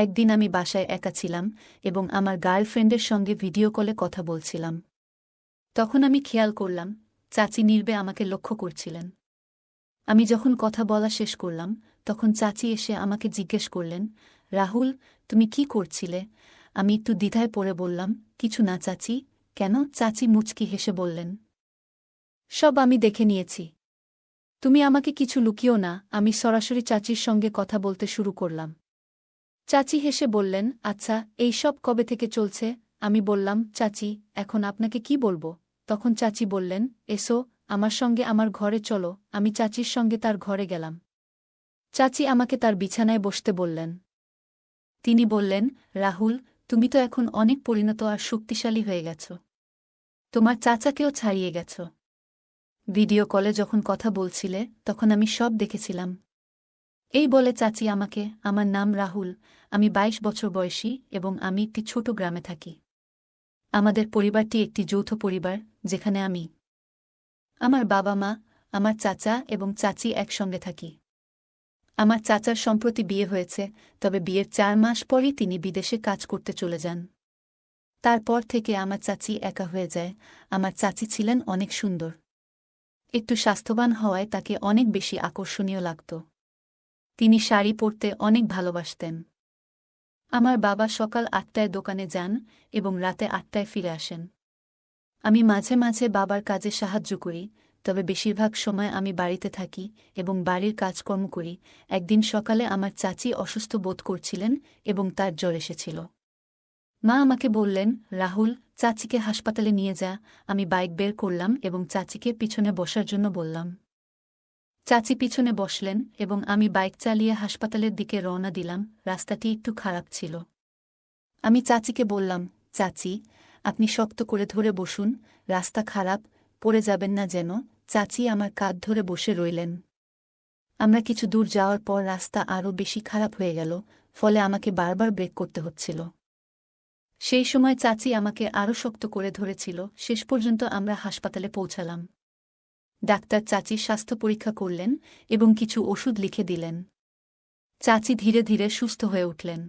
একদিন আমি বাসায় একা ছিলাম এবং আমার গার্লফ্রেন্ডের সঙ্গে ভিডিও কলে কথা বলছিলাম। তখন আমি খেয়াল করলাম চাচি নীরবে আমাকে লক্ষ্য করছিলেন। আমি যখন কথা বলা শেষ করলাম তখন চাচি এসে আমাকে জিজ্ঞেস করলেন, রাহুল, তুমি কি করছিলে? আমি একটু দ্বিধায় পড়ে বললাম, কিছু না চাচি। কেন? চাচি মুচকি হেসে বললেন, সব আমি দেখে নিয়েছি। তুমি আমাকে কিছু লুকিও না। আমি সরাসরি চাচির সঙ্গে কথা বলতে শুরু করলাম। চাচি হেসে বললেন, আচ্ছা, এই সব কবে থেকে চলছে? আমি বললাম, চাচি, এখন আপনাকে কি বলবো? তখন চাচি বললেন, এসো আমার সঙ্গে আমার ঘরে চলো। আমি চাচির সঙ্গে তার ঘরে গেলাম। চাচি আমাকে তার বিছানায় বসতে বললেন। তিনি বললেন, রাহুল, তুমি তো এখন অনেক পরিণত আর শক্তিশালী হয়ে গেছ। তোমার চাচাকেও ছাড়িয়ে গেছ। ভিডিও কলে যখন কথা বলছিলে তখন আমি সব দেখেছিলাম। এই বলে চাচি আমাকে, আমার নাম রাহুল, আমি ২২ বছর বয়সী এবং আমি একটি ছোট গ্রামে থাকি। আমাদের পরিবারটি একটি যৌথ পরিবার, যেখানে আমি, আমার বাবা মা, আমার চাচা এবং চাচি একসঙ্গে থাকি। আমার চাচার সম্প্রতি বিয়ে হয়েছে, তবে বিয়ের ৪ মাস পরই তিনি বিদেশে কাজ করতে চলে যান। তারপর থেকে আমার চাচি একা হয়ে যায়। আমার চাচি ছিলেন অনেক সুন্দর। একটু স্বাস্থ্যবান হওয়ায় তাকে অনেক বেশি আকর্ষণীয় লাগত। তিনি শাড়ি পরতে অনেক ভালোবাসতেন। আমার বাবা সকাল ৮টায় দোকানে যান এবং রাতে ৮টায় ফিরে আসেন। আমি মাঝে মাঝে বাবার কাজে সাহায্য করি, তবে বেশিরভাগ সময় আমি বাড়িতে থাকি এবং বাড়ির কাজকর্ম করি। একদিন সকালে আমার চাচি অসুস্থ বোধ করছিলেন এবং তার জ্বর এসেছিল। মা আমাকে বললেন, রাহুল, চাচিকে হাসপাতালে নিয়ে যা। আমি বাইক বের করলাম এবং চাচিকে পিছনে বসার জন্য বললাম। চাচি পিছনে বসলেন এবং আমি বাইক চালিয়ে হাসপাতালের দিকে রওনা দিলাম। রাস্তাটি একটু খারাপ ছিল। আমি চাচিকে বললাম, চাচি, আপনি শক্ত করে ধরে বসুন, রাস্তা খারাপ, পড়ে যাবেন না যেন। চাচি আমার কাঁধ ধরে বসে রইলেন। আমরা কিছু দূর যাওয়ার পর রাস্তা আরও বেশি খারাপ হয়ে গেল, ফলে আমাকে বারবার ব্রেক করতে হচ্ছিল। সেই সময় চাচি আমাকে আরও শক্ত করে ধরেছিল। শেষ পর্যন্ত আমরা হাসপাতালে পৌঁছালাম। ডাক্তার চাচির স্বাস্থ্য পরীক্ষা করলেন এবং কিছু ওষুধ লিখে দিলেন। চাচি ধীরে ধীরে সুস্থ হয়ে উঠলেন।